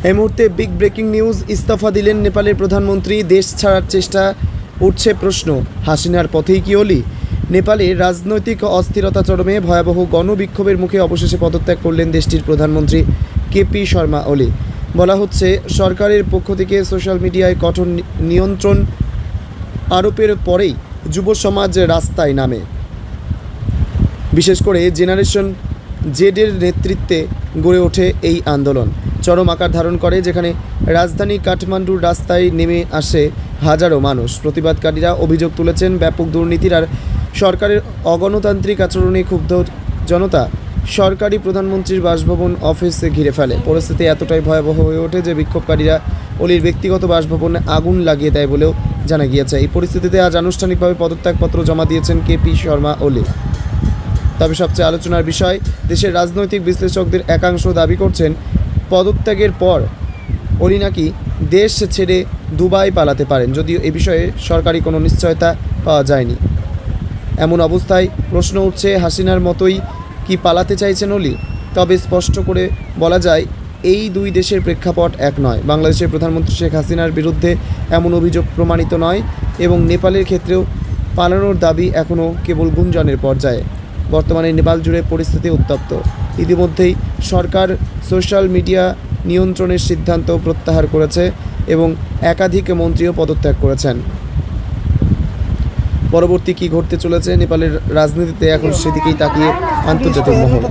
এই মুহূর্তে big breaking news, ইস্তফা দিলেন নেপালের প্রধানমন্ত্রী। দেশ ছাড়ার চেষ্টা, উঠছে প্রশ্ন, হাসিনার পথেই কি অলি? নেপালে রাজনৈতিক অস্থিরতা চরমে, ভয়াবহ গণবিক্ষোভের মুখে অবশেষে পদত্যাগ করলেন দেশটির প্রধানমন্ত্রী কেপি শর্মা ওলি। বলা হচ্ছে সরকারের পক্ষ থেকে সোশ্যাল মিডিয়ায় কঠোর নিয়ন্ত্রণ আরোপের পরেই যুব সমাজ রাস্তায় নামে। বিশেষ করে জেনারেশন জেডের নেতৃত্বে গড়ে ওঠে এই আন্দোলন। চরম আকার ধারণ করে, যেখানে রাজধানী কাঠমান্ডুর রাস্তায় নেমে আসে হাজারো মানুষ। প্রতিবাদকারীরা অভিযোগ তুলেছেন ব্যাপক দুর্নীতির আর সরকারের অগণতান্ত্রিক আচরণে ক্ষুব্ধ জনতা সরকারি প্রধানমন্ত্রীর বাসভবন অফিসে ঘিরে ফেলে। পরিস্থিতি এতটাই ভয়াবহ হয়ে ওঠে যে বিক্ষোভকারীরা অলির ব্যক্তিগত বাসভবনে আগুন লাগিয়ে দেয় বলেও জানা গিয়েছে। এই পরিস্থিতিতে আজ আনুষ্ঠানিকভাবে পদত্যাগপত্র জমা দিয়েছেন কেপি শর্মা ওলি। তবে সবচেয়ে আলোচনার বিষয়, দেশের রাজনৈতিক বিশ্লেষকদের একাংশ দাবি করছেন পদত্যাগের পর ওলি নাকি দেশ ছেড়ে দুবাই পালাতে পারেন, যদিও এ বিষয়ে সরকারি কোনো নিশ্চয়তা পাওয়া যায়নি। এমন অবস্থায় প্রশ্ন উঠছে, হাসিনার মতোই কি পালাতে চাইছেন ওলি? তবে স্পষ্ট করে বলা যায়, এই দুই দেশের প্রেক্ষাপট এক নয়। বাংলাদেশের প্রধানমন্ত্রী শেখ হাসিনার বিরুদ্ধে এমন অভিযোগ প্রমাণিত নয় এবং নেপালের ক্ষেত্রেও পালানোর দাবি এখনও কেবল গুঞ্জনের পর্যায়ে। বর্তমানে নেপাল জুড়ে পরিস্থিতি উত্তপ্ত। ইতিমধ্যেই সরকার সোশ্যাল মিডিয়া নিয়ন্ত্রণের সিদ্ধান্ত প্রত্যাহার করেছে এবং একাধিক মন্ত্রীও পদত্যাগ করেছেন। পরবর্তী কি ঘটতে চলেছে নেপালের রাজনীতিতে, এখন সেদিকেই তাকিয়ে আন্তর্জাতিক মহল।